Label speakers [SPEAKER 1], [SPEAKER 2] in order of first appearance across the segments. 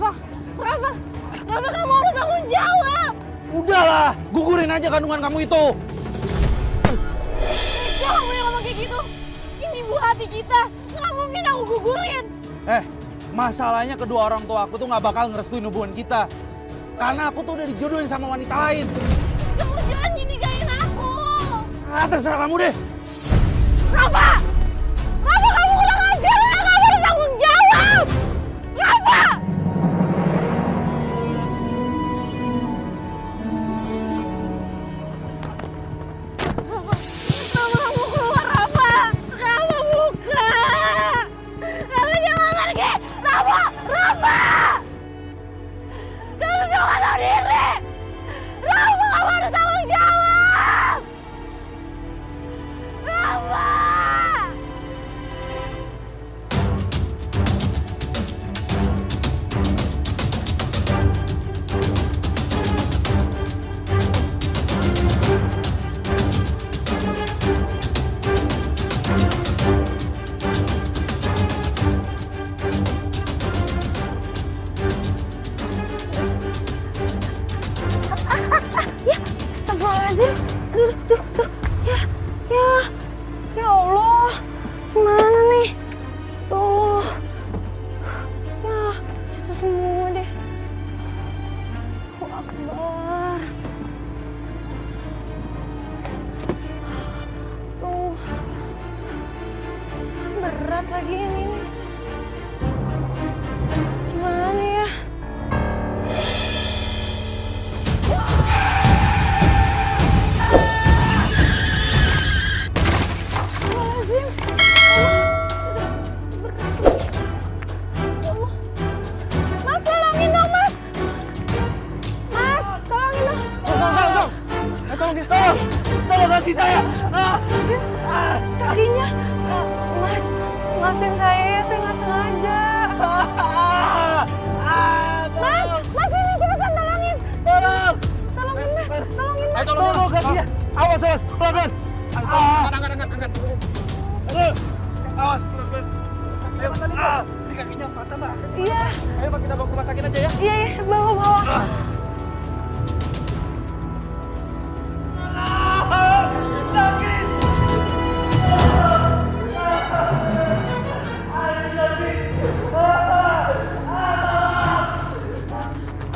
[SPEAKER 1] Rafa, Rafa, Rafa kamu harus tanggung jawab.
[SPEAKER 2] Udahlah, gugurin aja kandungan kamu itu.
[SPEAKER 1] Jangan boleh ngomong kayak gitu. Ini buah hati kita, nggak mungkin aku gugurin.
[SPEAKER 2] Masalahnya kedua orang tua aku tuh nggak bakal ngerestuin hubungan kita. Karena aku tuh udah dijodohin sama wanita lain.
[SPEAKER 1] Kamu jangan nikahin aku.
[SPEAKER 2] Terserah kamu deh.
[SPEAKER 1] Rafa! Rafa kamu kurang ajar ya, kamu harus tanggung jawab. Rafa! Rafa, kamu keluar Rafa. Kamu buka. Rafa jangan pergi. Rafa, Rafa! Kamu juga tahu diri. Rafa kamu harus tanggung jawab. Rafa! Astagfirullahaladzim. Duh. Ya Allah. Gimana nih? Tuh. Ya, jatuh semua deh. Allahu Akbar. Tuh. Berat lagi ini. Gimana ya?
[SPEAKER 2] Tolong kaki saya.
[SPEAKER 1] Kakinya, Mas, maafin saya ya, saya nggak sengaja. Mas ini cepetan tolongin. Tolongin Mas.
[SPEAKER 2] Tolong kakinya. Awas, pelan-pelan.
[SPEAKER 3] Angkat.
[SPEAKER 2] Awas, pelan-pelan. Ini kakinya patah, Mbak.
[SPEAKER 1] Iya,
[SPEAKER 2] Ayo, Pak, kita bawa ke rumah sakit aja ya.
[SPEAKER 1] iya, bawa.
[SPEAKER 2] Sakit.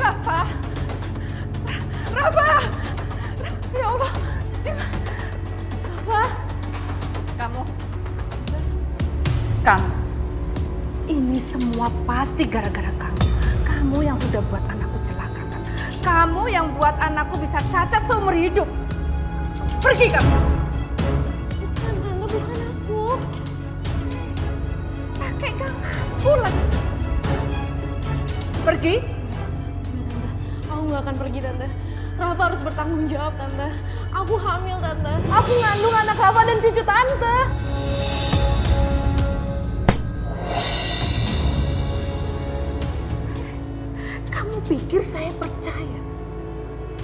[SPEAKER 1] Rafa, ya Allah, Rafa,
[SPEAKER 4] Kamu, ini semua pasti gara-gara kamu. Kamu yang sudah buat anakku celaka kan? Kamu yang buat anakku bisa cacat seumur hidup. Pergi kamu.
[SPEAKER 1] bukan Tante, bukan aku.
[SPEAKER 4] Pakai ganggu lagi. Pergi.
[SPEAKER 1] Tante, aku nggak akan pergi Tante. Rafa harus bertanggung jawab Tante. Aku hamil Tante. Aku ngandung anak Rafa dan cucu Tante.
[SPEAKER 4] Kamu pikir saya percaya?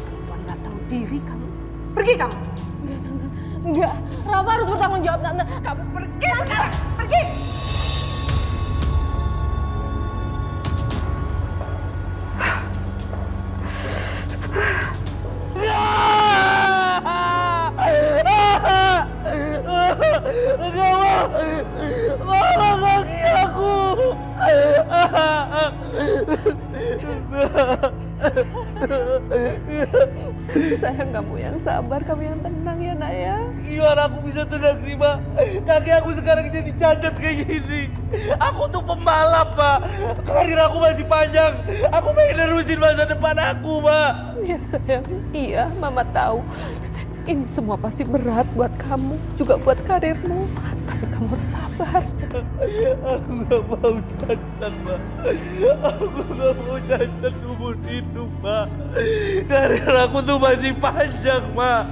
[SPEAKER 4] Perempuan gak tahu diri kamu. Pergi kamu.
[SPEAKER 1] Enggak Tante, enggak. Rafa harus bertanggung jawab Tante.
[SPEAKER 4] Kamu pergi sekarang. Pergi.
[SPEAKER 2] Tolong kaki aku.
[SPEAKER 4] Sayang, kamu yang sabar, kamu yang tenang ya nak ya.
[SPEAKER 2] Gimana aku bisa tenang sih, Mbak? Kaki aku sekarang jadi cacat kayak gini. Aku tuh pembalap, Pak. Karir aku masih panjang. Aku pengen nerusin masa depan aku, Mbak.
[SPEAKER 4] Ya sayang, iya mama tahu. Ini semua pasti berat buat kamu, juga buat karirmu. Tapi kamu harus sabar.
[SPEAKER 2] Aku gak mau cacat, Mbak. Aku gak mau cacat umur hidup, Mbak. Karir aku tuh masih panjang, Mbak.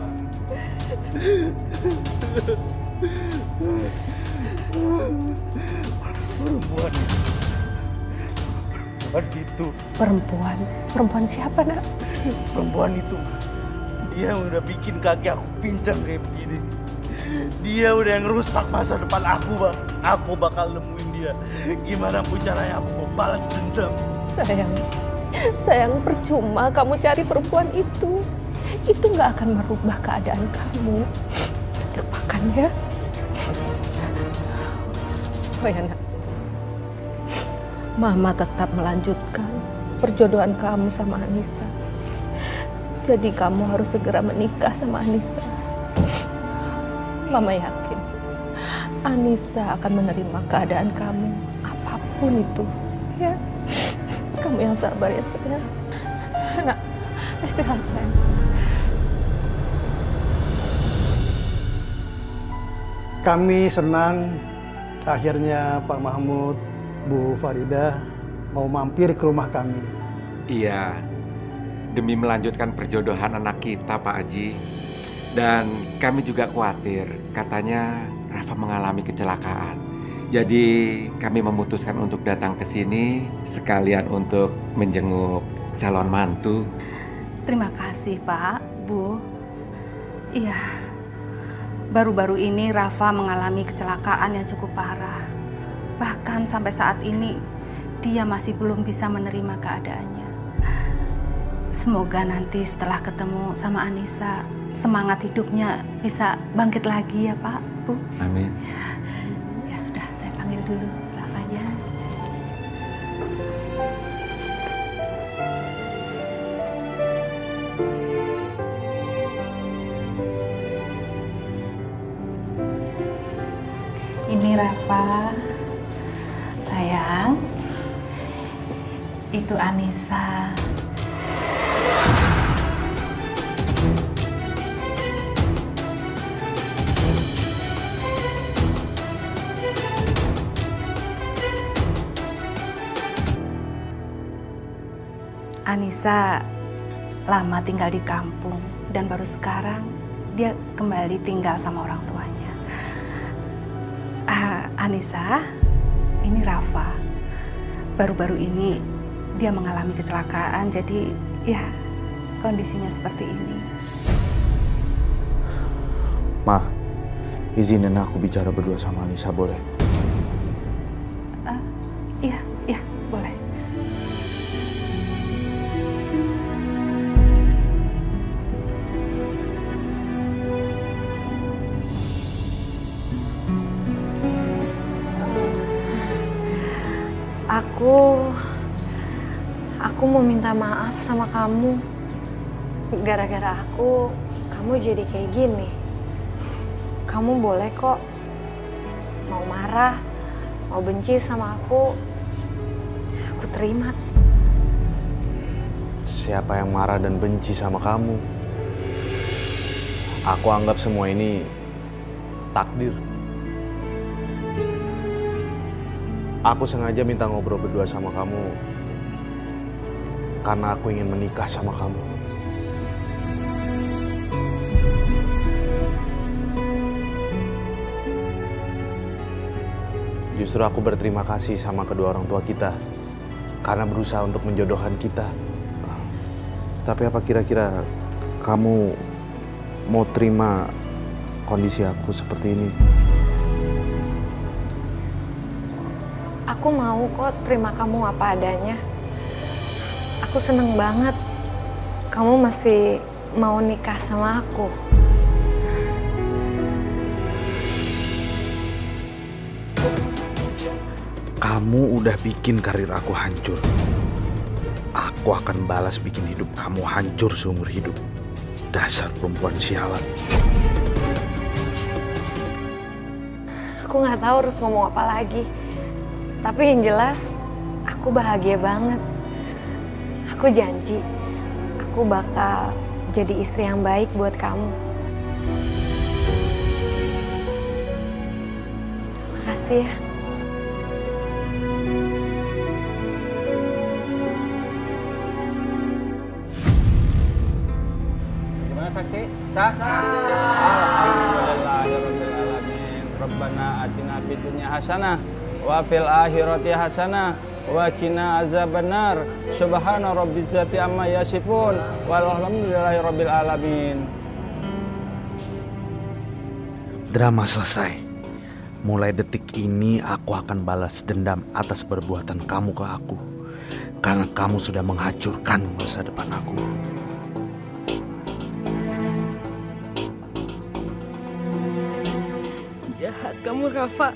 [SPEAKER 2] Perempuan itu.
[SPEAKER 4] Perempuan siapa nak?
[SPEAKER 2] Perempuan itu. Dia udah bikin kaki aku pincang kayak begini. Dia udah yang rusak masa depan aku, Bang. Aku bakal nemuin dia. Gimana pun caranya aku mau balas dendam.
[SPEAKER 4] Sayang, percuma kamu cari perempuan itu. Itu nggak akan merubah keadaan kamu. Lupakan ya. Oh ya nak, Mama tetap melanjutkan perjodohan kamu sama Anissa. Jadi kamu harus segera menikah sama Anissa. Mama yakin Anissa akan menerima keadaan kamu apapun itu. Ya, kamu yang sabar ya sayang. Nak, istirahat sayang.
[SPEAKER 5] Kami senang akhirnya Pak Mahmud, Bu Farida mau mampir ke rumah kami.
[SPEAKER 3] Iya, demi melanjutkan perjodohan anak kita, Pak Haji. Dan kami juga khawatir, katanya Rafa mengalami kecelakaan. Jadi kami memutuskan untuk datang ke sini sekalian untuk menjenguk calon mantu.
[SPEAKER 4] Terima kasih Pak, Bu. Iya, baru-baru ini Rafa mengalami kecelakaan yang cukup parah. Bahkan sampai saat ini dia masih belum bisa menerima keadaannya. Semoga nanti setelah ketemu sama Anissa, semangat hidupnya bisa bangkit lagi ya Pak, Bu.
[SPEAKER 3] Amin.
[SPEAKER 4] Ya sudah, saya panggil dulu Rafanya. Ini Rafa, sayang. Itu Anissa. Anissa lama tinggal di kampung dan baru sekarang dia kembali tinggal sama orang tuanya. Anissa, ini Rafa. Baru-baru ini dia mengalami kecelakaan, jadi ya kondisinya seperti ini.
[SPEAKER 6] Ma, izinin aku bicara berdua sama Anissa, boleh?
[SPEAKER 4] Iya, boleh.
[SPEAKER 1] Aku mau minta maaf sama kamu. Gara-gara aku, kamu jadi kayak gini. Kamu boleh kok mau marah, mau benci sama aku terima.
[SPEAKER 6] Siapa yang marah dan benci sama kamu? Aku anggap semua ini takdir. Aku sengaja minta ngobrol berdua sama kamu karena aku ingin menikah sama kamu. Justru aku berterima kasih sama kedua orang tua kita karena berusaha untuk menjodohkan kita. Tapi apa kira-kira kamu mau terima kondisi aku seperti ini?
[SPEAKER 1] Aku mau kok terima kamu apa adanya. Aku seneng banget kamu masih mau nikah sama aku.
[SPEAKER 6] Kamu udah bikin karir aku hancur. Aku akan balas bikin hidup kamu hancur seumur hidup. Dasar perempuan sialan.
[SPEAKER 1] Aku nggak tahu harus ngomong apa lagi. Tapi yang jelas, aku bahagia banget. Aku janji, aku bakal jadi istri yang baik buat kamu. Makasih ya.
[SPEAKER 7] Gimana saksi? Sah? Alhamdulillahirrahmanirrahim. Rabbana atina fid dunya hasanah wa fil akhirati hasanah wa qina azabannar. Subhana rabbizzati amma yasifun walhamdulillahi rabbil alamin.
[SPEAKER 6] Drama selesai. Mulai detik ini aku akan balas dendam atas perbuatan kamu ke aku. Karena kamu sudah menghancurkan masa depan aku.
[SPEAKER 8] Jahat kamu, Rafa.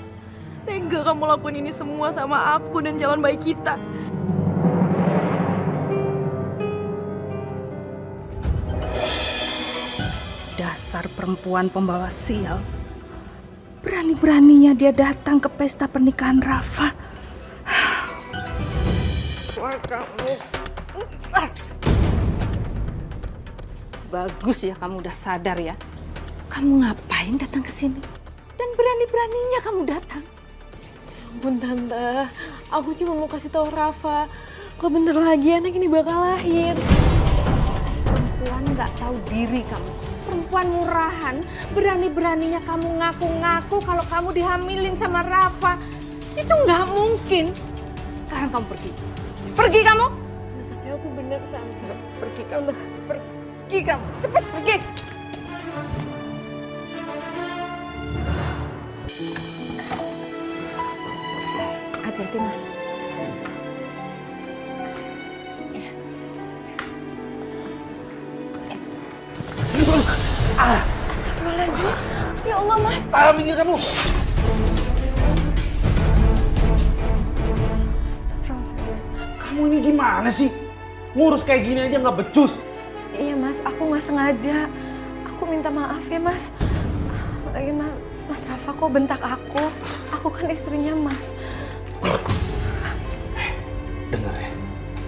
[SPEAKER 8] Tega kamu lakuin ini semua sama aku dan calon bayi kita.
[SPEAKER 4] Dasar perempuan pembawa sial. Berani-beraninya dia datang ke pesta pernikahan Rafa.
[SPEAKER 8] Wah, kamu.
[SPEAKER 4] Bagus ya kamu udah sadar ya. Kamu ngapain datang ke sini? Dan berani-beraninya kamu datang.
[SPEAKER 8] Ampun Tante, aku cuma mau kasih tahu Rafa kalau bentar lagi anak ini bakal lahir.
[SPEAKER 4] Perempuan nggak tahu diri kamu. Perempuan murahan, berani-beraninya kamu ngaku-ngaku kalau kamu dihamilin sama Rafa. Itu nggak mungkin. Sekarang kamu pergi. Pergi kamu.
[SPEAKER 8] Tapi aku bener Tante.
[SPEAKER 4] Nggak, pergi kamu. Pergi kamu. Cepet pergi.
[SPEAKER 1] Hati-hati, Mas. Astagfirullahaladzim. Ya Allah, Mas.
[SPEAKER 2] Minggir kamu.
[SPEAKER 1] Astagfirullahaladzim.
[SPEAKER 2] Kamu ini gimana sih? Ngurus kayak gini aja nggak becus.
[SPEAKER 1] Iya, Mas. Aku nggak sengaja. Aku minta maaf ya, Mas. Lagi, Mas Rafa kok bentak aku. Aku kan istrinya, Mas.
[SPEAKER 6] Dengar ya,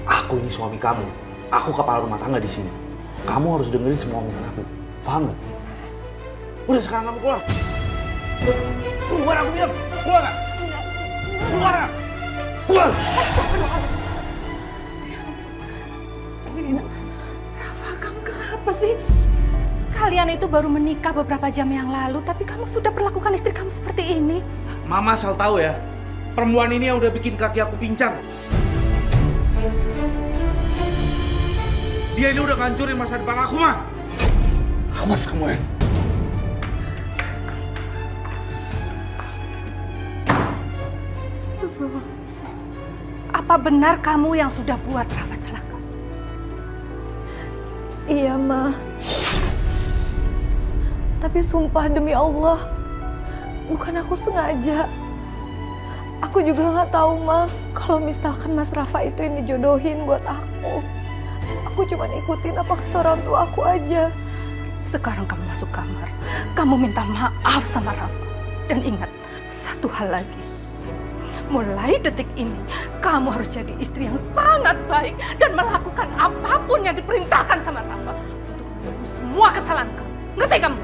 [SPEAKER 6] aku ini suami kamu. Aku kepala rumah tangga di sini. Kamu harus dengerin semua omongan aku. Paham nggak? Udah sekarang kamu keluar. Keluar aku bilang. Keluar nggak? Keluar nggak? Keluar.
[SPEAKER 4] Rafa, kamu kenapa sih? Kalian itu baru menikah beberapa jam yang lalu, tapi kamu sudah perlakukan istri kamu seperti ini.
[SPEAKER 6] Mama asal tahu ya, perempuan ini yang udah bikin kaki aku pincang. Dia ini udah ngancurin masa depan aku, Ma. Awas kamu ya.
[SPEAKER 1] Astagfirullahaladzim.
[SPEAKER 4] Apa benar kamu yang sudah buat Rafa celaka?
[SPEAKER 1] Iya, Ma. Tapi sumpah demi Allah, bukan aku sengaja. Aku juga nggak tahu, Ma, kalau misalkan Mas Rafa itu yang dijodohin buat aku. Aku cuma ikutin apa kata orang tua aku aja.
[SPEAKER 4] Sekarang kamu masuk kamar, kamu minta maaf sama Rafa. Dan ingat, satu hal lagi. Mulai detik ini, kamu harus jadi istri yang sangat baik dan melakukan apapun yang diperintahkan sama Rafa untuk menebus semua kesalahan kamu. Ngerti kamu?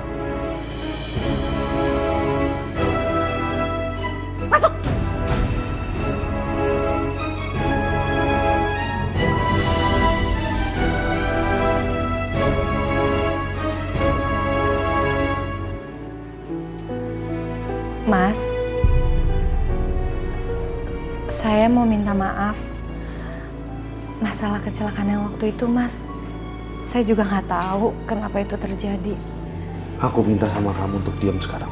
[SPEAKER 4] Masuk!
[SPEAKER 1] Mas, saya mau minta maaf. Masalah kecelakaan yang waktu itu, Mas. Saya juga nggak tahu kenapa itu terjadi.
[SPEAKER 6] Aku minta sama kamu untuk diam sekarang.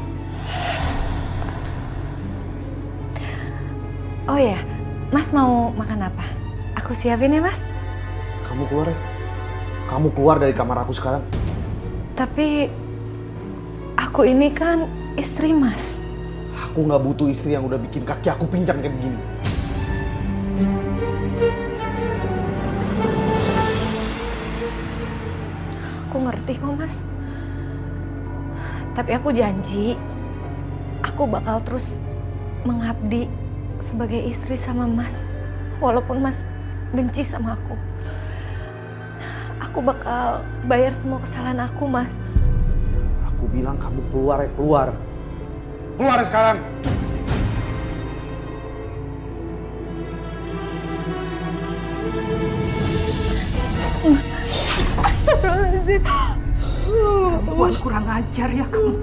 [SPEAKER 1] Oh ya, Mas mau makan apa? Aku siapin ya, Mas.
[SPEAKER 6] Kamu keluar ya. Kamu keluar dari kamar aku sekarang.
[SPEAKER 1] Tapi aku ini kan istri Mas.
[SPEAKER 6] Aku nggak butuh istri yang udah bikin kaki aku pincang kayak begini.
[SPEAKER 1] Aku ngerti kok, Mas. Tapi aku janji, aku bakal terus mengabdi sebagai istri sama Mas. Walaupun Mas benci sama aku. Aku bakal bayar semua kesalahan aku, Mas.
[SPEAKER 6] Aku bilang kamu keluar ya, keluar. Keluar sekarang.
[SPEAKER 1] Astagfirullahaladzim.
[SPEAKER 4] Perempuan kurang ajar ya kamu.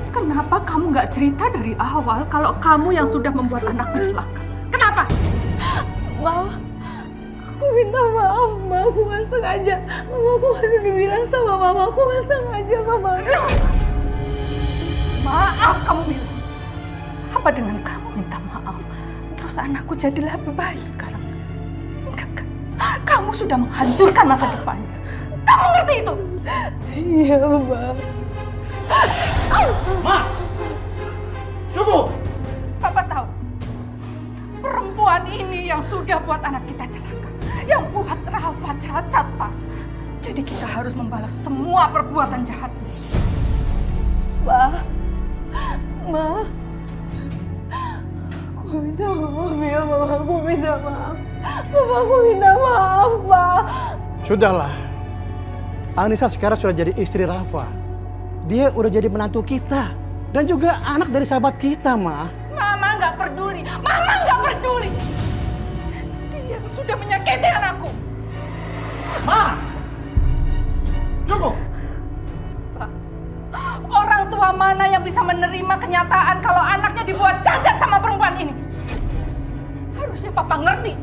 [SPEAKER 4] Kenapa kamu nggak cerita dari awal kalau kamu yang sudah membuat anakku celaka? Kenapa?
[SPEAKER 1] Ma, aku minta maaf, Ma. Aku nggak sengaja. Mama, aku kan udah bilang sama Mama, aku nggak sengaja, Mama.
[SPEAKER 4] Maaf kamu bilang. Apa dengan kamu minta maaf, terus anakku jadi lebih baik sekarang? Enggak. Kamu sudah menghancurkan masa depannya. Kamu ngerti itu?
[SPEAKER 8] Iya, Mbak.
[SPEAKER 5] Ma! Cukup!
[SPEAKER 4] Papa tahu, perempuan ini yang sudah buat anak kita celaka, yang buat Rafa cacat, Pak. Jadi kita harus membalas semua perbuatan jahatnya.
[SPEAKER 8] Ma. Aku minta maaf ya, Mama. Aku minta maaf. Mama, aku minta maaf, Pak.
[SPEAKER 5] Sudahlah. Anissa sekarang sudah jadi istri Rafa. Dia udah jadi menantu kita. Dan juga anak dari sahabat kita, Ma.
[SPEAKER 4] Mama nggak peduli. Mama nggak peduli. Dia sudah menyakiti anakku.
[SPEAKER 5] Ma! Cukup!
[SPEAKER 4] Pak, orang tua mana yang bisa menerima kenyataan kalau anaknya dibuat cacat sama perempuan ini? Harusnya Papa ngerti.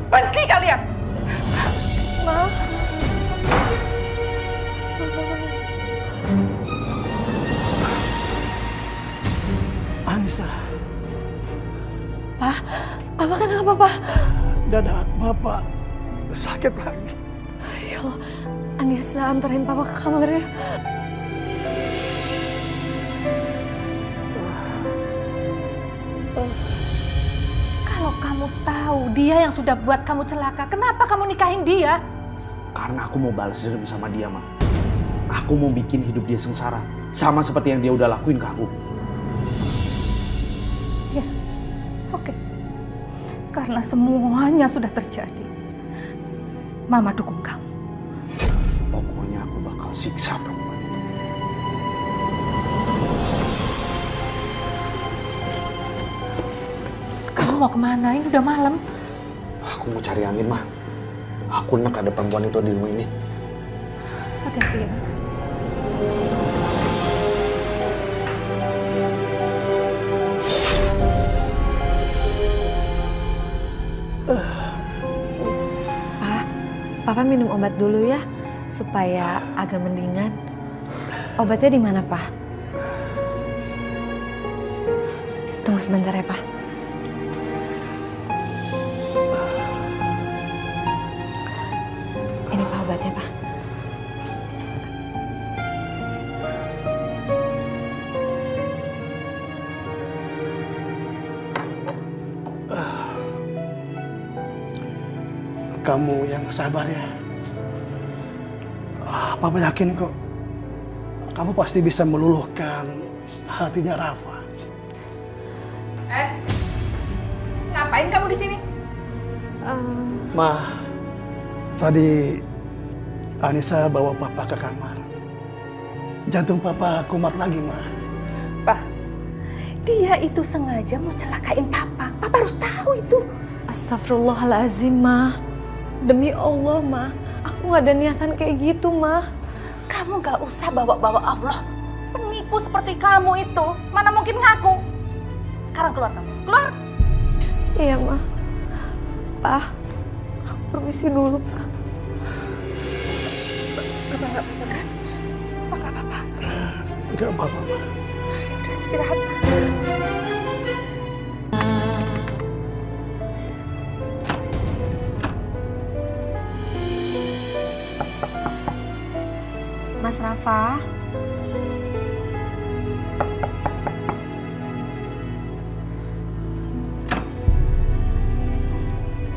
[SPEAKER 4] Benci kalian.
[SPEAKER 8] Ma.
[SPEAKER 5] Anissa,
[SPEAKER 8] Papa kenapa, Pak?
[SPEAKER 5] dada Bapak sakit lagi.
[SPEAKER 8] Ya Allah, Anissa anterin Papa ke kamar ya.
[SPEAKER 4] Kalau kamu tahu dia yang sudah buat kamu celaka, kenapa kamu nikahin dia?
[SPEAKER 6] Karena aku mau balas dendam sama dia, Ma. Aku mau bikin hidup dia sengsara. Sama seperti yang dia udah lakuin ke aku.
[SPEAKER 4] Ya, oke. Karena semuanya sudah terjadi. Mama dukung kamu.
[SPEAKER 6] Pokoknya aku bakal siksa perempuan itu.
[SPEAKER 4] Kamu mau kemana? Ini udah malam.
[SPEAKER 6] Aku mau cari angin, Ma. Aku enak ada perempuan itu di rumah ini.
[SPEAKER 4] Hati-hati ya.
[SPEAKER 1] Papa minum obat dulu ya, supaya agak mendingan. Obatnya di mana, Pak? Tunggu sebentar ya, Pak. Ini Pak obatnya, Pak.
[SPEAKER 5] Kamu yang sabar ya. Papa yakin kok. Kamu pasti bisa meluluhkan hatinya Rafa.
[SPEAKER 4] Ngapain kamu di sini?
[SPEAKER 5] Ma, tadi Anissa bawa Papa ke kamar. Jantung Papa kumat lagi, Ma.
[SPEAKER 4] Pak, dia itu sengaja mau celakain Papa. Papa harus tahu itu.
[SPEAKER 1] Astagfirullahaladzim, Ma. Demi Allah, Ma. Aku gak ada niatan kayak gitu, Ma.
[SPEAKER 4] Kamu gak usah bawa-bawa Allah. Penipu seperti kamu itu, mana mungkin ngaku. Sekarang keluar kamu. Keluar.
[SPEAKER 1] Iya, Ma. Pa, aku permisi dulu, Pa.
[SPEAKER 4] Papa gak apa-apa kan? Papa gak apa-apa.
[SPEAKER 5] Enggak apa-apa, Ma.
[SPEAKER 4] Udah istirahat.
[SPEAKER 1] Mas Rafa.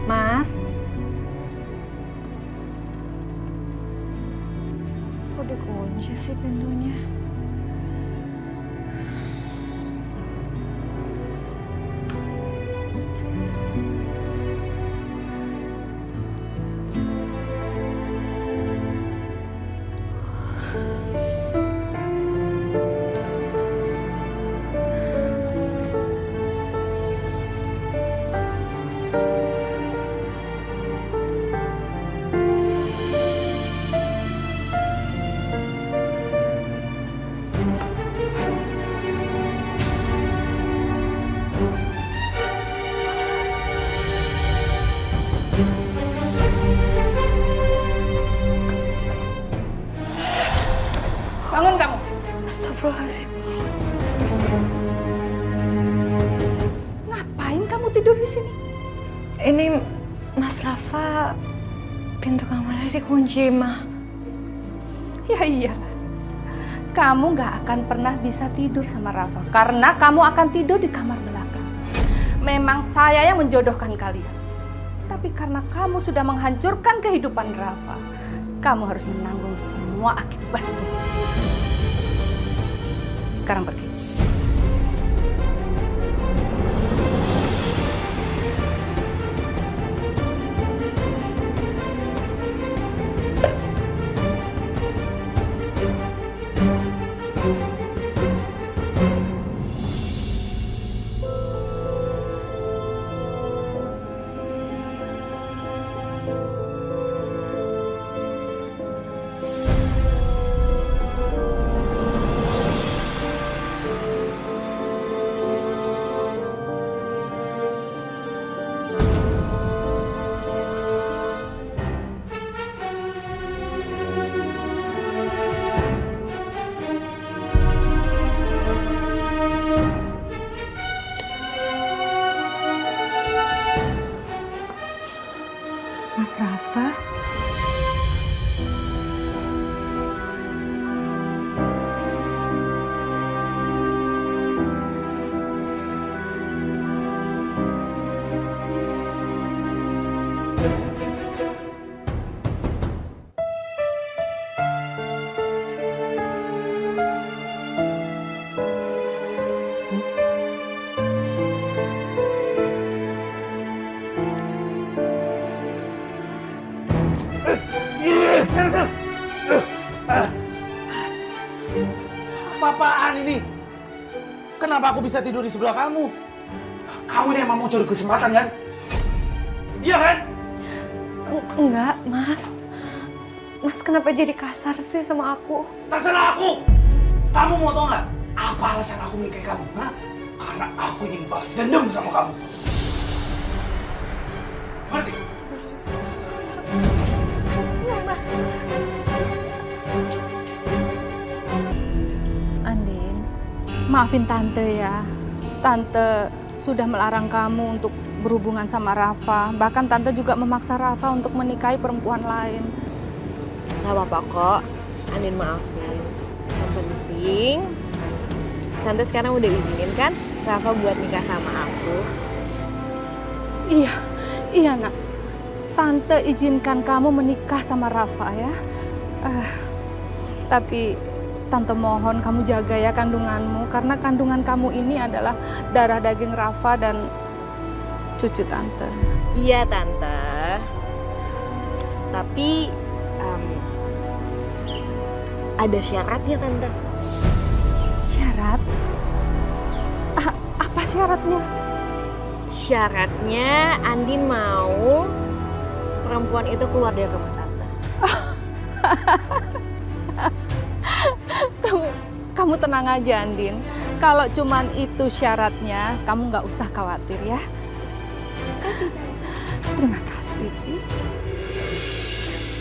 [SPEAKER 1] Mas. Kok dikunci sih pintunya? Mas Rafa, pintu kamarnya dikunci, Ma.
[SPEAKER 4] Ya iyalah. Kamu gak akan pernah bisa tidur sama Rafa karena kamu akan tidur di kamar belakang. Memang saya yang menjodohkan kalian. Tapi karena kamu sudah menghancurkan kehidupan Rafa, kamu harus menanggung semua akibatnya. Sekarang pergi.
[SPEAKER 1] Mas Rafa?
[SPEAKER 2] Apa-apaan ini? Kenapa aku bisa tidur di sebelah kamu? Kamu ini emang mau curi kesempatan kan? Iya kan?
[SPEAKER 1] Enggak, Mas. Mas kenapa jadi kasar sih sama aku?
[SPEAKER 2] Terserah aku! Kamu mau tau nggak? Apa alasan aku menikahi kamu? Hah? Karena aku ingin balas dendam sama kamu. Ngerti?
[SPEAKER 1] Andin,
[SPEAKER 4] Maafin Tante ya. Tante sudah melarang kamu untuk berhubungan sama Rafa. Bahkan Tante juga memaksa Rafa untuk menikahi perempuan lain.
[SPEAKER 8] Gak apa-apa kok, Andin maafin. Yang penting, Tante sekarang udah izinin kan Rafa buat nikah sama aku.
[SPEAKER 4] Iya nak. Tante izinkan kamu menikah sama Rafa ya. Tapi Tante mohon kamu jaga ya kandunganmu. Karena kandungan kamu ini adalah darah daging Rafa dan cucu Tante.
[SPEAKER 8] Iya Tante. Tapi ada syaratnya Tante.
[SPEAKER 4] Syarat? Apa syaratnya?
[SPEAKER 8] Syaratnya Andin mau perempuan itu keluar dari rumah Tante.
[SPEAKER 4] Kamu tenang aja Andin. Kalau cuman itu syaratnya, kamu nggak usah khawatir ya. Terima kasih.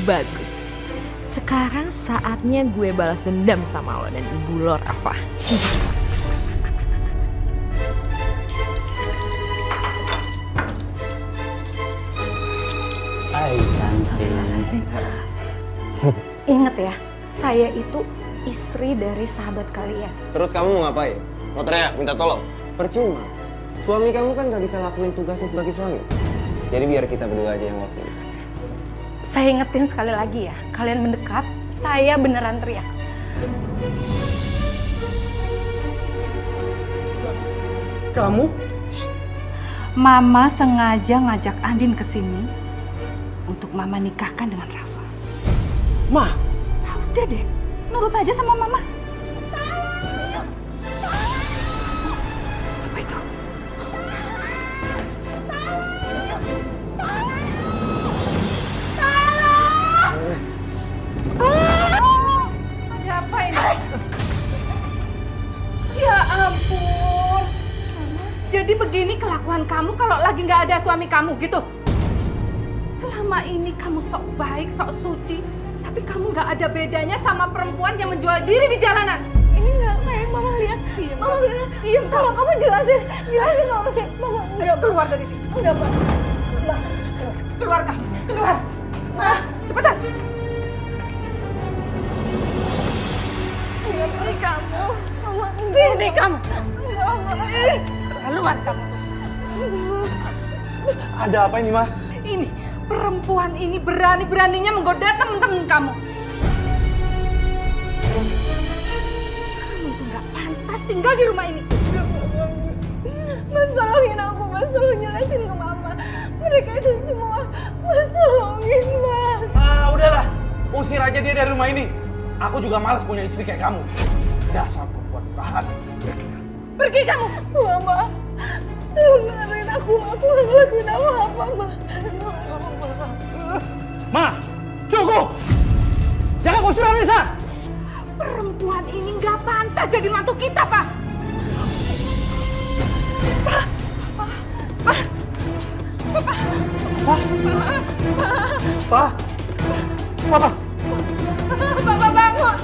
[SPEAKER 8] Bagus. Sekarang saatnya gue balas dendam sama lo dan ibu lo Rafa.
[SPEAKER 5] Hai cantik.
[SPEAKER 1] inget ya, saya itu istri dari sahabat kalian.
[SPEAKER 9] Terus kamu mau ngapain? Mau teriak, minta tolong? Percuma. Suami kamu kan gak bisa lakuin tugasnya sebagai suami. Jadi biar kita berdua aja yang waktu.
[SPEAKER 1] Saya ingetin sekali lagi ya, kalian mendekat, saya beneran teriak.
[SPEAKER 9] Kamu?
[SPEAKER 4] Mama sengaja ngajak Andin ke sini untuk Mama nikahkan dengan Rafa.
[SPEAKER 9] Ma!
[SPEAKER 4] Udah deh, nurut aja sama Mama. Apa itu? Siapa ini? Ya ampun. Jadi begini kelakuan kamu kalau lagi nggak ada suami kamu gitu? Selama ini kamu sok baik, sok suci, tapi kamu nggak ada bedanya sama perempuan yang menjual diri di jalanan.
[SPEAKER 1] Ini nggak kayak yang Mama lihat.
[SPEAKER 4] Diam,
[SPEAKER 1] Mama beneran.
[SPEAKER 4] diam.
[SPEAKER 1] Tolong kamu jelasin Mama sih. Mama
[SPEAKER 4] Ayo keluar dari sini.
[SPEAKER 1] enggak, Mbak. Mbak,
[SPEAKER 4] Keluar kamu, keluar. Cepetan. Sini kamu. Sini kamu. Keluar kamu.
[SPEAKER 6] Ada apa ini, Ma?
[SPEAKER 4] Ini perempuan ini berani-beraninya menggoda teman-teman kamu. Kamu tuh nggak pantas tinggal di rumah ini.
[SPEAKER 1] Mas tolongin aku, Mas, tolong jelasin ke Mama. Mereka itu semua, Mas tolongin, Mas.
[SPEAKER 6] Udahlah. Usir aja dia dari rumah ini. Aku juga malas punya istri kayak kamu. Dasar perempuan murahan.
[SPEAKER 4] Pergi kamu.
[SPEAKER 1] Mama, tolong dengerin aku nggak ngelakuin apa-apa, Ma.
[SPEAKER 5] Ma, cukup! Jangan usir Anissa!
[SPEAKER 4] Perempuan ini nggak pantas jadi mantu kita, Pak.
[SPEAKER 5] Pak! Papa!
[SPEAKER 4] Bapak bangun.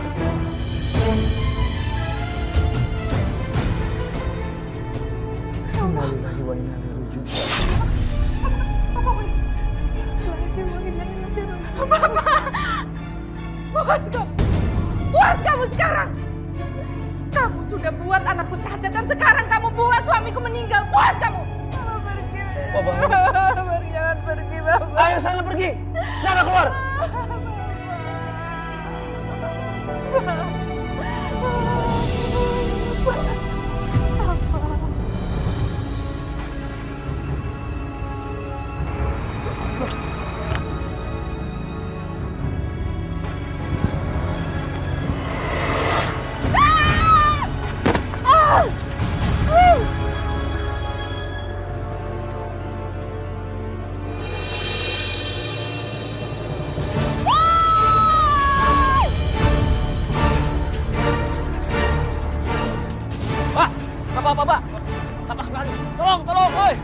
[SPEAKER 6] Innalillahi wa inna ilaihi raji'un.
[SPEAKER 4] Puas kamu. Puas kamu sekarang. Kamu sudah buat anakku cacat dan sekarang kamu buat suamiku meninggal. Puas kamu. Mama pergi.
[SPEAKER 6] Bapak.
[SPEAKER 4] Jangan pergi, Bapak.
[SPEAKER 6] Ayo sana pergi. Sana keluar.
[SPEAKER 2] Pak. Bapak sekali. Tolong, woi.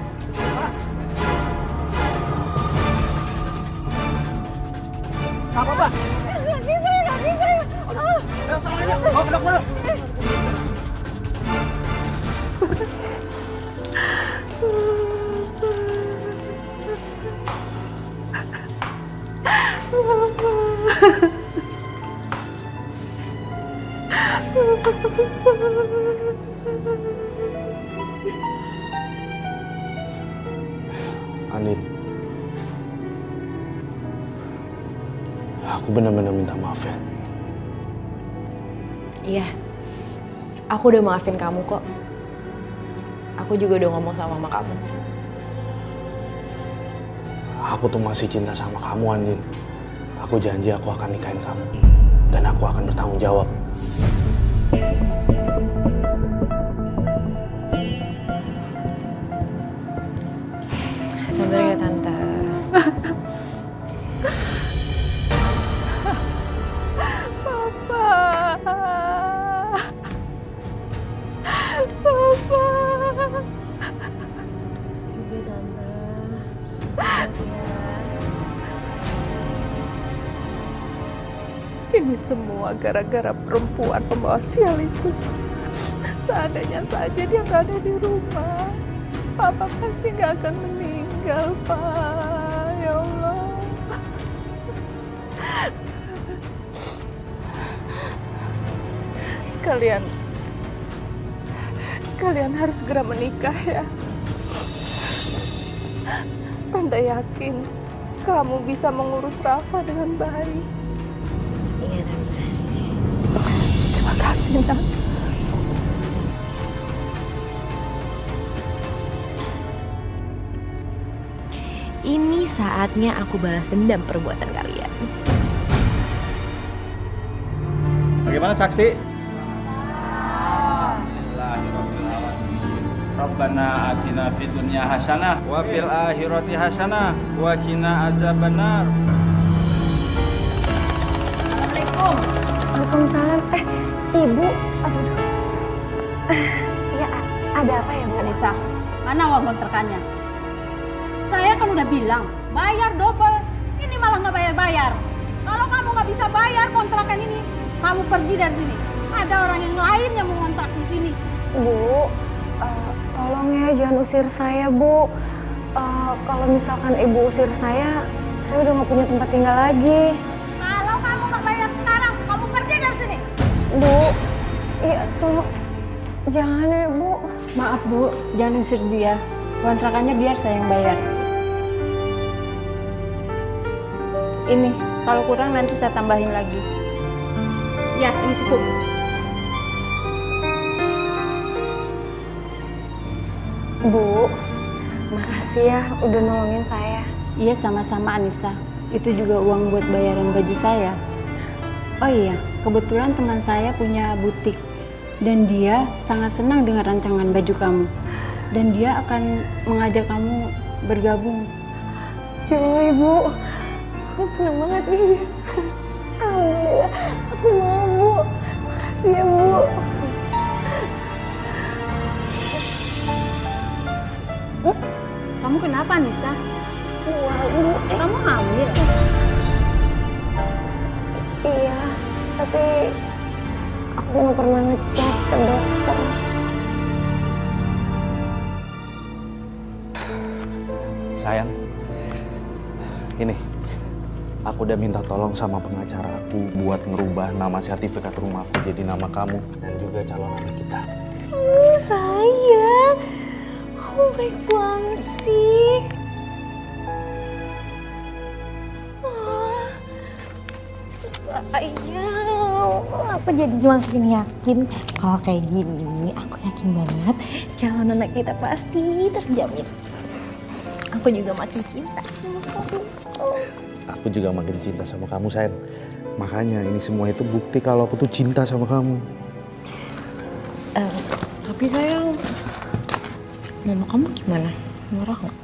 [SPEAKER 2] Pak.
[SPEAKER 1] Nggak bisa.
[SPEAKER 2] Ayo sama aja. Bawa ke dokter.
[SPEAKER 6] Andin, aku benar-benar minta maaf ya.
[SPEAKER 8] Iya, aku udah maafin kamu kok. Aku juga udah ngomong sama mama kamu.
[SPEAKER 6] Aku tuh masih cinta sama kamu, Andin. Aku janji aku akan nikahin kamu. Dan aku akan bertanggung jawab.
[SPEAKER 8] Sabar ya, Tante.
[SPEAKER 4] Ini semua gara-gara perempuan pembawa sial itu. Seandainya saja dia nggak ada di rumah, Papa pasti nggak akan meninggal, Pak. Ya Allah. Kalian harus segera menikah ya. Tante yakin kamu bisa mengurus Rafa dengan baik.
[SPEAKER 8] Iya, Tante.
[SPEAKER 4] Terima kasih, Nak.
[SPEAKER 8] Ini saatnya aku balas dendam perbuatan kalian.
[SPEAKER 7] Bagaimana saksi? Rabbana atina fid dunya hasanah wa fil akhirati hasanah wa qina azabannar.
[SPEAKER 4] Assalamualaikum.
[SPEAKER 1] Waalaikumsalam. Ibu. Aduh. Ya, ada apa ya, Bu?
[SPEAKER 10] Anissa, mana uang kontrakannya? Saya kan udah bilang, bayar double. Ini malah nggak bayar-bayar. Kalau kamu nggak bisa bayar kontrakan ini, kamu pergi dari sini. Ada orang yang lain yang mau kontrak di sini.
[SPEAKER 1] Bu, tolong ya jangan usir saya, Bu. Kalau misalkan ibu usir saya udah nggak punya tempat tinggal lagi.
[SPEAKER 10] Kalau kamu nggak bayar sekarang, kamu pergi dari sini.
[SPEAKER 1] Bu, iya tolong jangan ya Bu.
[SPEAKER 11] Maaf Bu, jangan usir dia. Kontrakannya biar saya yang bayar. Ini, kalau kurang nanti saya tambahin lagi.
[SPEAKER 10] Ya, ini cukup.
[SPEAKER 1] Bu, makasih ya udah nolongin saya.
[SPEAKER 11] Iya, sama-sama Anissa. Itu juga uang buat bayaran baju saya. Oh iya, kebetulan teman saya punya butik. Dan dia sangat senang dengan rancangan baju kamu. Dan dia akan mengajak kamu bergabung.
[SPEAKER 1] Ya Allah Ibu, aku seneng banget nih. Alhamdulillah, aku mau Bu. Makasih ya Bu.
[SPEAKER 11] Kamu kenapa Anissa?
[SPEAKER 1] Wah Bu,
[SPEAKER 11] Kamu hamil?
[SPEAKER 1] iya, tapi aku nggak pernah ngecek ke dokter.
[SPEAKER 6] Sayang, ini aku udah minta tolong sama pengacara aku buat ngerubah nama sertifikat rumahku jadi nama kamu dan juga calon anak kita.
[SPEAKER 1] Sayang, kamu baik banget sih. Ayah, apa jadi makin yakin kalau kayak gini? Aku yakin banget calon anak kita pasti terjamin. Aku juga makin cinta sama kamu.
[SPEAKER 6] Aku juga makin cinta sama kamu, sayang. Makanya ini semua itu bukti kalau aku tuh cinta sama kamu.
[SPEAKER 1] Tapi sayang, mama kamu gimana? Marah nggak?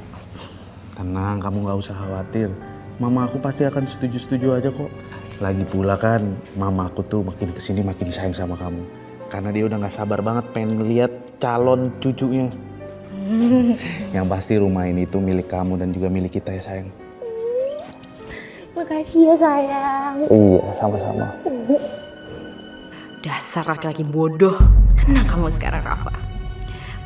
[SPEAKER 6] Tenang, kamu nggak usah khawatir. Mama aku pasti akan setuju-setuju aja kok. Lagi pula kan, mama aku tuh makin kesini makin sayang sama kamu. Karena dia udah nggak sabar banget pengen ngeliat calon cucunya. Yang pasti rumah ini tuh milik kamu dan juga milik kita ya sayang.
[SPEAKER 1] Makasih ya sayang.
[SPEAKER 6] Iya, sama-sama.
[SPEAKER 8] Dasar laki-laki bodoh. Kena kamu sekarang, Rafa.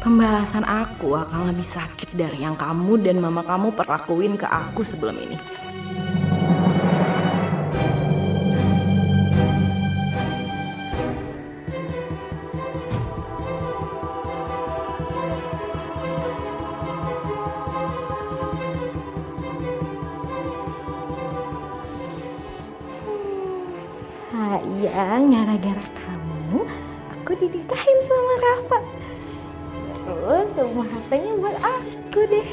[SPEAKER 8] Pembalasan aku akan lebih sakit dari yang kamu dan mama kamu perlakuin ke aku sebelum ini.
[SPEAKER 1] Sayang, gara-gara kamu, aku dinikahin sama Rafa. Terus semua hartanya buat aku deh.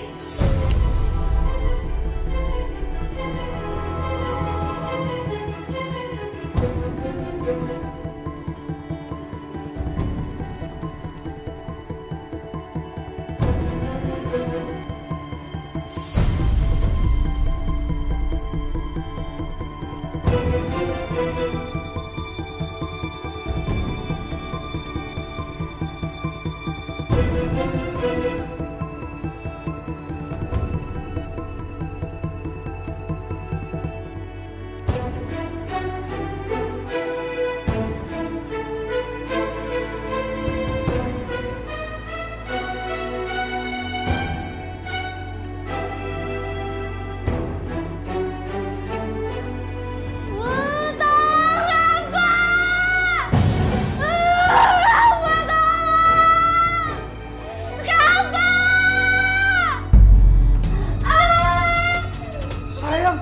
[SPEAKER 6] Sayang,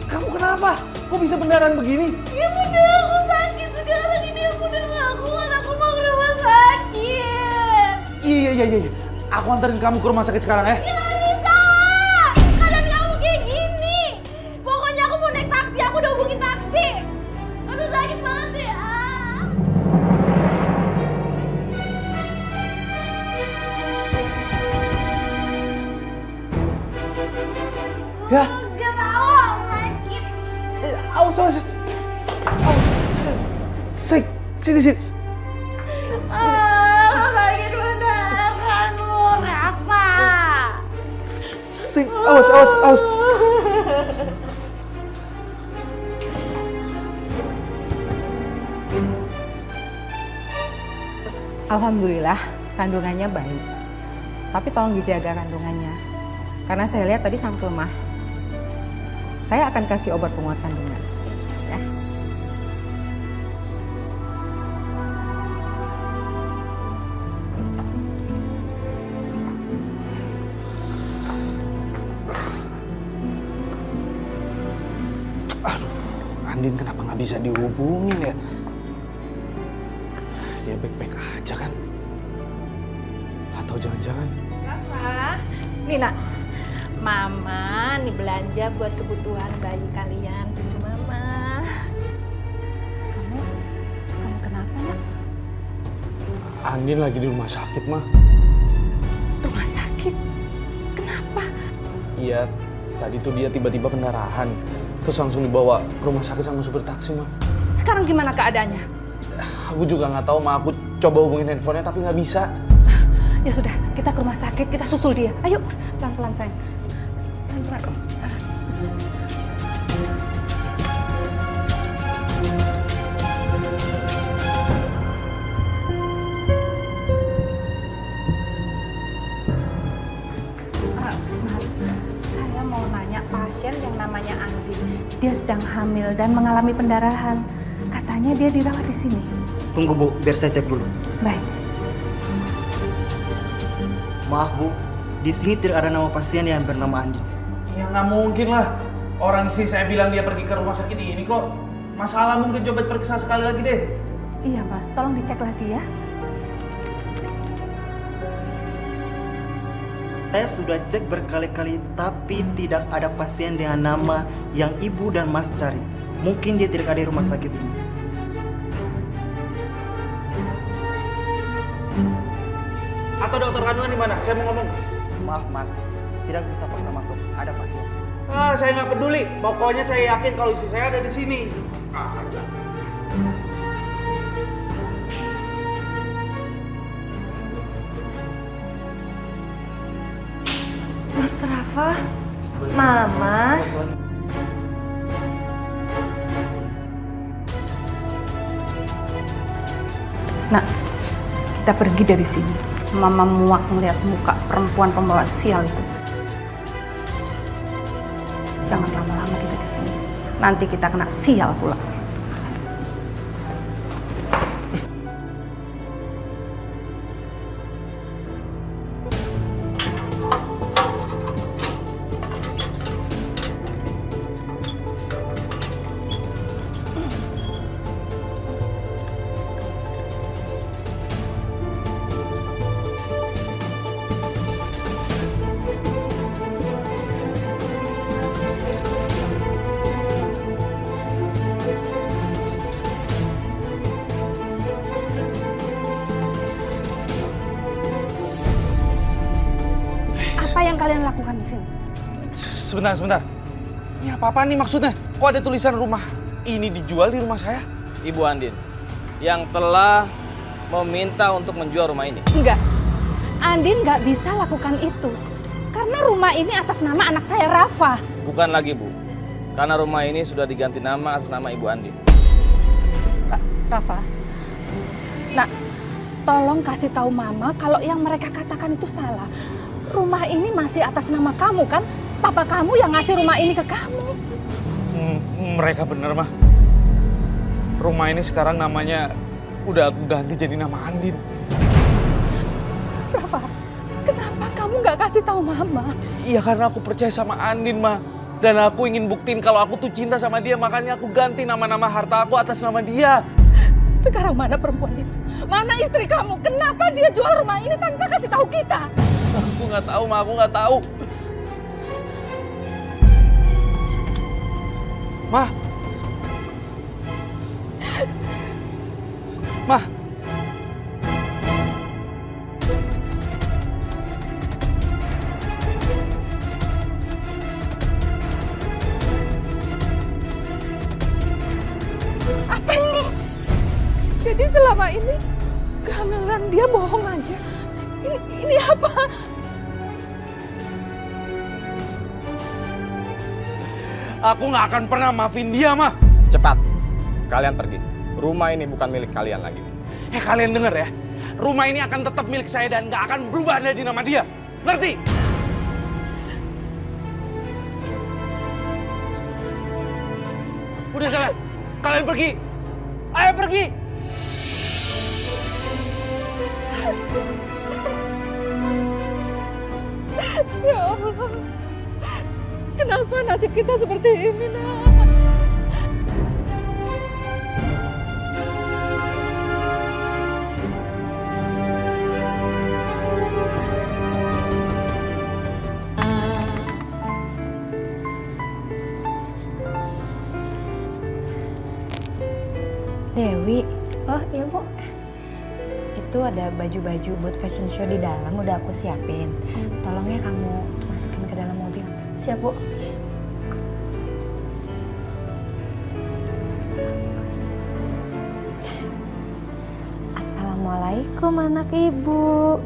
[SPEAKER 6] kamu kenapa? Kok bisa pendarahan begini?
[SPEAKER 1] Ya udah, aku sakit sekarang ini. Aku udah gak kuat, aku mau ke rumah sakit.
[SPEAKER 6] Iya. Aku anterin kamu ke rumah sakit sekarang ya.
[SPEAKER 1] Gak bisa! Keadaan kamu kayak gini. Pokoknya aku mau naik taksi, aku udah hubungin taksi. Aduh sakit banget ya.
[SPEAKER 6] Ya,
[SPEAKER 1] Gak tau, aku sakit.
[SPEAKER 6] awas. Sini.
[SPEAKER 1] Aku sakit beneran lu, Rafa.
[SPEAKER 6] Sini, awas.
[SPEAKER 4] Alhamdulillah kandungannya baik. Tapi tolong dijaga kandungannya. Karena saya lihat tadi sangat lemah. Saya akan kasih obat penguat kandungan. Ya.
[SPEAKER 6] Aduh, Andin kenapa nggak bisa dihubungin ya? Dia baik-baik aja kan? Atau jangan-jangan?
[SPEAKER 4] Rafa, Nina, Mama nih belanja buat kebutuhan bayi kalian, cucu Mama. Kamu kenapa, Nak?
[SPEAKER 6] Andin lagi di rumah sakit, Ma.
[SPEAKER 4] Rumah sakit? Kenapa?
[SPEAKER 6] Iya, tadi tuh dia tiba-tiba pendarahan. Terus langsung dibawa ke rumah sakit sama supir taksi, Ma.
[SPEAKER 4] Sekarang gimana keadaannya?
[SPEAKER 6] Aku juga nggak tahu, Ma. Aku coba hubungin handphonenya tapi nggak bisa.
[SPEAKER 4] Ya sudah, kita ke rumah sakit, kita susul dia. Ayo, pelan-pelan sayang. Pelan-pelan. Saya mau nanya pasien yang namanya Andin. Dia sedang hamil dan mengalami pendarahan. Katanya dia dirawat di sini.
[SPEAKER 12] Tunggu Bu, biar saya cek dulu.
[SPEAKER 4] Baik.
[SPEAKER 12] Maaf Bu, di sini tidak ada nama pasien yang bernama Andin.
[SPEAKER 2] Ya nggak mungkin lah. Orang istri saya bilang dia pergi ke rumah sakit ini kok. Masalah mungkin coba periksa sekali lagi deh.
[SPEAKER 4] Iya Mas, tolong dicek lagi ya.
[SPEAKER 12] Saya sudah cek berkali-kali, tapi tidak ada pasien dengan nama yang Ibu dan Mas cari. Mungkin dia tidak ada di rumah sakit ini.
[SPEAKER 2] Atau dokter kandungan di mana? Saya mau ngomong.
[SPEAKER 12] Maaf Mas, tidak bisa paksa masuk. Ada pasien.
[SPEAKER 2] Ah, saya nggak peduli. Pokoknya saya yakin kalau istri saya ada di sini. Aja.
[SPEAKER 1] Mas Rafa, Mama.
[SPEAKER 4] Nak, kita pergi dari sini. Mama muak melihat muka perempuan pembawa sial itu. Jangan lama-lama kita di sini. Nanti kita kena sial pula. Apa yang kalian lakukan di sini?
[SPEAKER 6] Sebentar. Ini apa-apaan nih maksudnya? Kok ada tulisan rumah ini dijual di rumah saya?
[SPEAKER 7] Ibu Andin, yang telah meminta untuk menjual rumah ini.
[SPEAKER 4] Enggak, Andin nggak bisa lakukan itu. Karena rumah ini atas nama anak saya, Rafa.
[SPEAKER 7] Bukan lagi, Bu. Karena rumah ini sudah diganti nama atas nama Ibu Andin.
[SPEAKER 4] Rafa, nak, tolong kasih tahu Mama kalau yang mereka katakan itu salah. Rumah ini masih atas nama kamu kan? Papa kamu yang ngasih rumah ini ke kamu.
[SPEAKER 6] Mereka bener, Mah. Rumah ini sekarang namanya udah aku ganti jadi nama Andin.
[SPEAKER 4] Rafa, kenapa kamu nggak kasih tahu Mama?
[SPEAKER 6] Iya, karena aku percaya sama Andin, Mah. Dan aku ingin buktiin kalau aku tuh cinta sama dia, makanya aku ganti nama-nama harta aku atas nama dia.
[SPEAKER 4] Sekarang mana perempuan itu? Mana istri kamu? Kenapa dia jual rumah ini tanpa kasih tahu kita?
[SPEAKER 6] Aku nggak tahu, Ma. Aku nggak tahu. Ma. Ma.
[SPEAKER 4] Apa ini? Jadi selama ini kehamilan dia bohong aja. Ini apa?
[SPEAKER 6] Aku nggak akan pernah maafin dia, Ma.
[SPEAKER 7] Cepat, kalian pergi. Rumah ini bukan milik kalian lagi.
[SPEAKER 6] Kalian denger ya. Rumah ini akan tetap milik saya dan nggak akan berubah dari nama dia. Ngerti?
[SPEAKER 2] Udah salah. Kalian pergi. Ayo pergi.
[SPEAKER 4] Ya Allah, kenapa nasib kita seperti ini, Nak?
[SPEAKER 1] Dewi,
[SPEAKER 11] Oh iya Bu.
[SPEAKER 1] itu ada baju-baju buat fashion show di dalam udah aku siapin. Tolong ya kamu masukin ke dalam mobil.
[SPEAKER 11] Siap Bu.
[SPEAKER 1] Assalamualaikum anak ibu.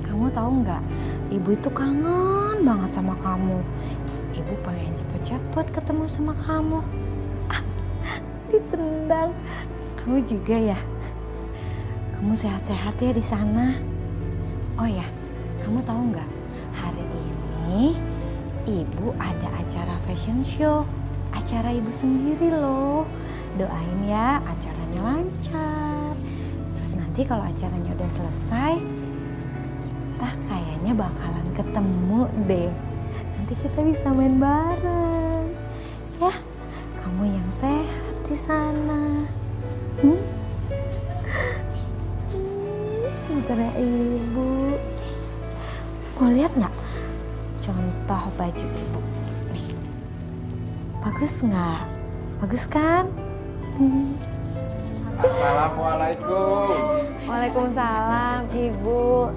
[SPEAKER 1] Kamu tahu nggak, ibu itu kangen banget sama kamu. Ibu pengen cepet-cepet ketemu sama kamu. Ah, ditendang. Kamu juga ya? Kamu sehat-sehat ya di sana. Oh ya, kamu tahu nggak? Hari ini ibu ada acara fashion show. Acara ibu sendiri loh. Doain ya acaranya lancar. Terus nanti kalau acaranya udah selesai, kita kayaknya bakalan ketemu deh. Nanti kita bisa main bareng. Ya, kamu yang sehat di sana. Bentar ibu. Mau lihat nggak contoh baju ibu? Nih, bagus nggak? Bagus kan?
[SPEAKER 3] Assalamualaikum.
[SPEAKER 1] Waalaikumsalam ibu.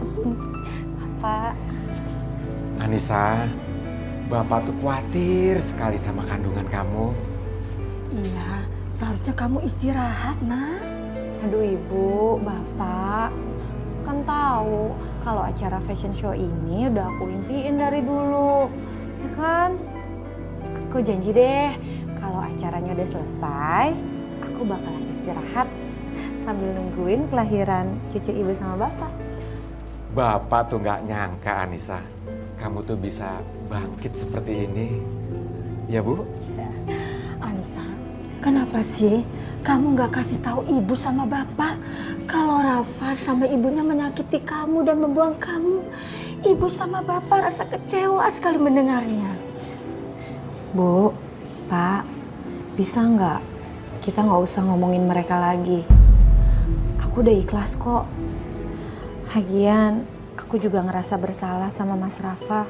[SPEAKER 1] Bapak.
[SPEAKER 3] Anissa, Bapak tuh khawatir sekali sama kandungan kamu.
[SPEAKER 1] Iya, seharusnya kamu istirahat, Nak. Aduh ibu, bapak. Kan tahu kalau acara fashion show ini udah aku impiin dari dulu. Ya kan? Aku janji deh, kalau acaranya udah selesai, aku bakalan istirahat sambil nungguin kelahiran cucu ibu sama bapak.
[SPEAKER 3] Bapak tuh nggak nyangka Anissa, kamu tuh bisa bangkit seperti ini. Ya Bu?
[SPEAKER 1] Anissa, kenapa sih kamu nggak kasih tahu ibu sama bapak kalau Rafa sama ibunya menyakiti kamu dan membuang kamu? Ibu sama bapak rasa kecewa sekali mendengarnya. Bu, Pak, bisa nggak kita nggak usah ngomongin mereka lagi? Aku udah ikhlas kok. Lagian, aku juga ngerasa bersalah sama Mas Rafa.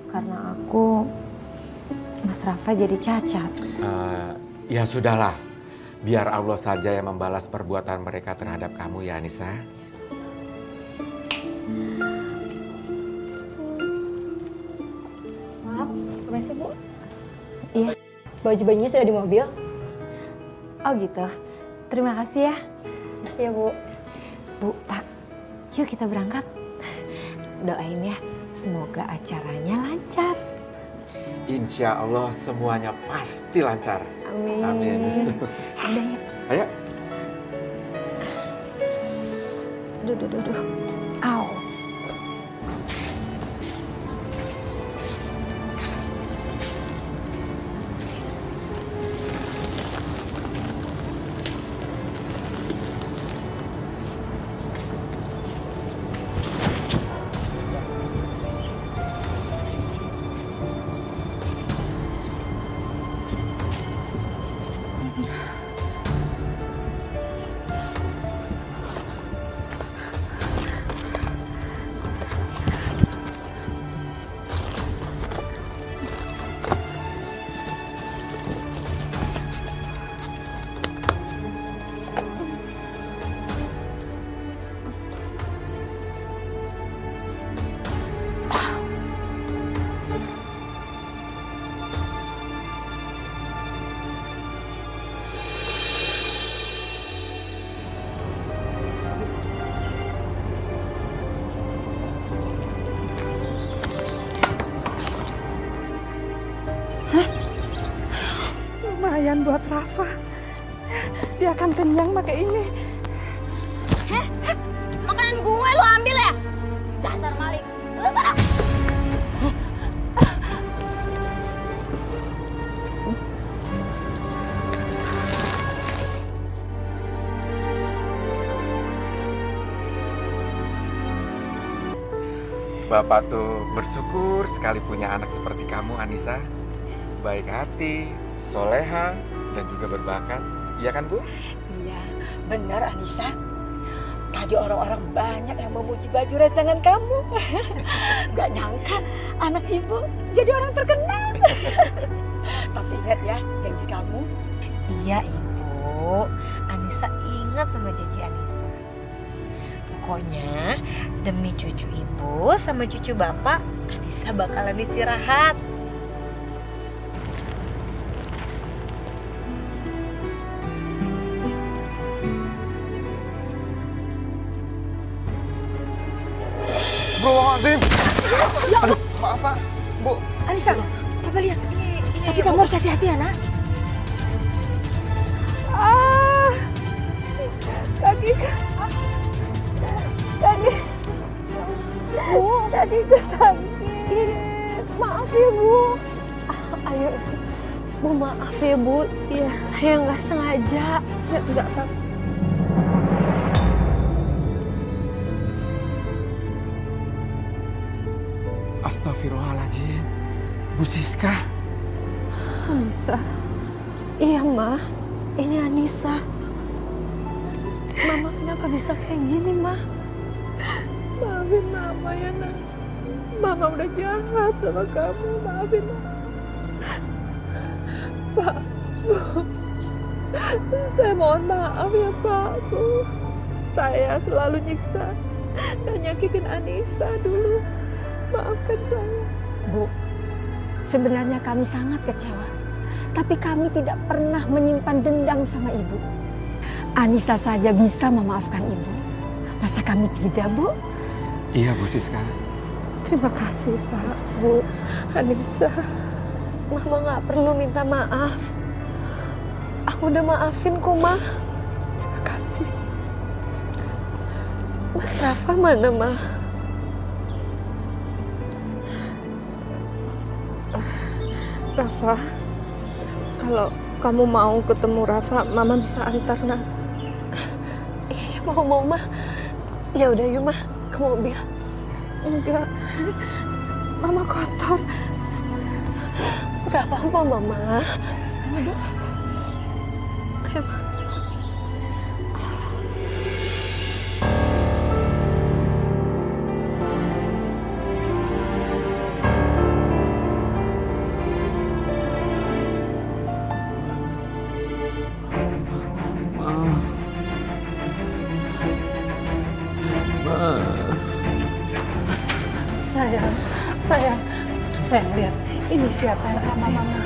[SPEAKER 1] Karena Mas Rafa jadi cacat.
[SPEAKER 3] Ya sudahlah, biar Allah saja yang membalas perbuatan mereka terhadap kamu ya Anissa.
[SPEAKER 1] Maaf, permisi Bu. Iya, baju-bajunya sudah di mobil. Oh gitu, terima kasih ya. Iya Bu. Bu, Pak, yuk kita berangkat. Doain ya, semoga acaranya lancar.
[SPEAKER 3] Insya Allah semuanya pasti lancar.
[SPEAKER 1] Amin.
[SPEAKER 3] Amin.
[SPEAKER 1] Udah ya.
[SPEAKER 3] Ayo.
[SPEAKER 1] Duh. Au.
[SPEAKER 4] Lumayan buat Rafa. Dia akan kenyang pakai ini.
[SPEAKER 10] Makanan gue lo ambil ya? Dasar maling. Lu sana.
[SPEAKER 3] Bapak tuh bersyukur sekali punya anak seperti kamu, Anissa. Baik hati, soleha, dan juga berbakat. Iya kan, Bu?
[SPEAKER 13] Iya, benar Anissa. Tadi orang-orang banyak yang memuji baju rancangan kamu. Gak nyangka anak ibu jadi orang terkenal. Tapi ingat ya janji kamu.
[SPEAKER 1] Iya Ibu, Anissa ingat sama janji Anissa. Pokoknya demi cucu Ibu sama cucu Bapak, Anissa bakalan istirahat.
[SPEAKER 6] Astagfirullahaladzim. Aduh, maaf Pak, Bu.
[SPEAKER 13] Anissa, coba lihat. Tapi kamu harus hati-hati ya, nak.
[SPEAKER 1] Kakiku sakit. Maaf ya Bu. Ayo Bu, maaf ya Bu. Iya, saya nggak sengaja. Ya, nggak apa-apa.
[SPEAKER 3] Astagfirullahaladzim. Bu Siska.
[SPEAKER 1] Anissa. Iya, Ma. Ini Anissa. Mama kenapa bisa kayak gini, Ma? Maafin Mama ya, Nak. Mama udah jahat sama kamu. Maafin Mama. Pak, Bu. Saya mohon maaf ya, Pak, Bu. Saya selalu nyiksa dan nyakitin Anissa dulu. Maafkan saya.
[SPEAKER 13] Bu, sebenarnya kami sangat kecewa. Tapi kami tidak pernah menyimpan dendam sama ibu. Anissa saja bisa memaafkan ibu. Masa kami tidak, Bu?
[SPEAKER 3] Iya, Bu Siska.
[SPEAKER 1] Terima kasih, Pak, Bu, Anissa. Mama nggak perlu minta maaf. Aku udah maafin kok, Ma. Terima kasih. Mas Rafa mana, Ma? Rafa, kalau kamu mau ketemu Rafa, Mama bisa antar, Nak. Iya, mau, Ma. Ya udah, yuk, Ma, ke mobil. Enggak, Mama kotor. Enggak apa-apa, Mama. Ayo, Ma. Sayang, lihat. Ini siapa yang sama Mama?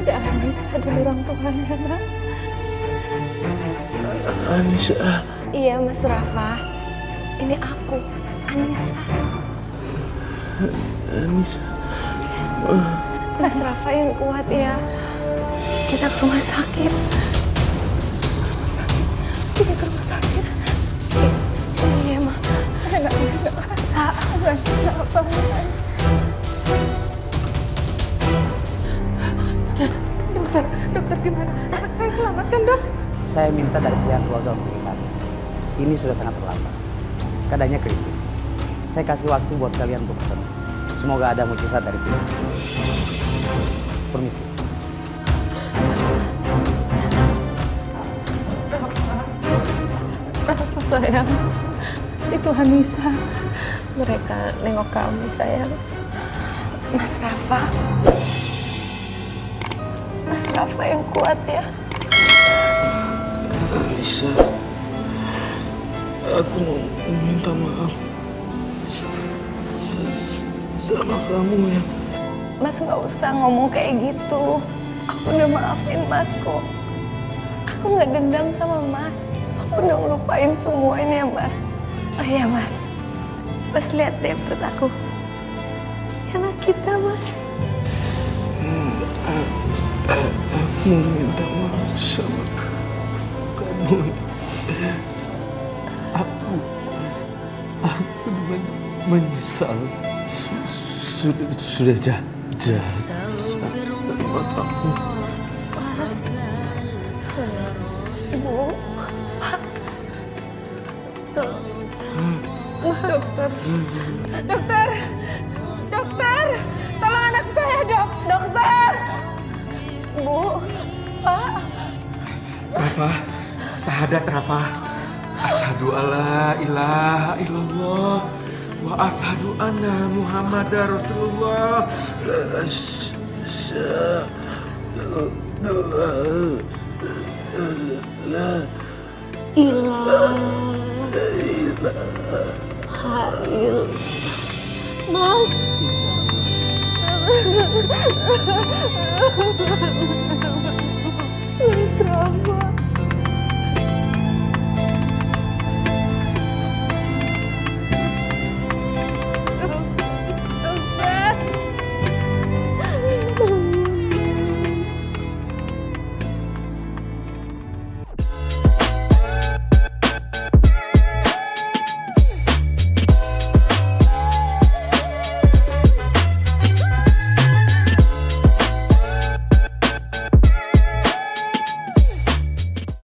[SPEAKER 1] Ada Anissa dan orang tuanya, Nak.
[SPEAKER 6] Anissa.
[SPEAKER 1] Iya, Mas Rafa. Ini aku, Anissa.
[SPEAKER 6] Anissa.
[SPEAKER 1] Mas Rafa yang kuat ya. Kita ke rumah sakit. Kita ke rumah sakit. Iya, Ma. Enggak apa-apa. Dokter gimana? Anak saya selamat kan, Dok?
[SPEAKER 14] Saya minta dari pihak keluarga untuk ikhlas. Ini sudah sangat terlambat. Keadaannya kritis. Saya kasih waktu buat kalian untuk ketemu. Semoga ada mukjizat dari Tuhan. Permisi.
[SPEAKER 1] Rafa sayang, itu Anissa. Mereka nengok kamu sayang. Mas Rafa. Mas Rafa yang kuat ya.
[SPEAKER 6] Anissa, aku mau minta maaf sama kamu ya.
[SPEAKER 1] Mas nggak usah ngomong kayak gitu. Aku udah maafin Mas kok. Aku nggak dendam sama Mas. Aku udah ngelupain semuanya, Mas. Oh iya, Mas. Mas lihat deh perut aku. Anak kita, Mas.
[SPEAKER 6] Aku mau minta maaf sama kamu. Aku menyesal. Sudah jahat sama kamu.
[SPEAKER 1] Ibu, Pak. Stop.
[SPEAKER 4] Dokter, dokter, dokter, tolong anak saya, dok. Dokter, Bu, Pak.
[SPEAKER 3] Rafa, syahadat Rafa. Asyhadu alla ilaha illallah wa asyhadu anna Muhammadar Rasulullah.
[SPEAKER 8] Mas.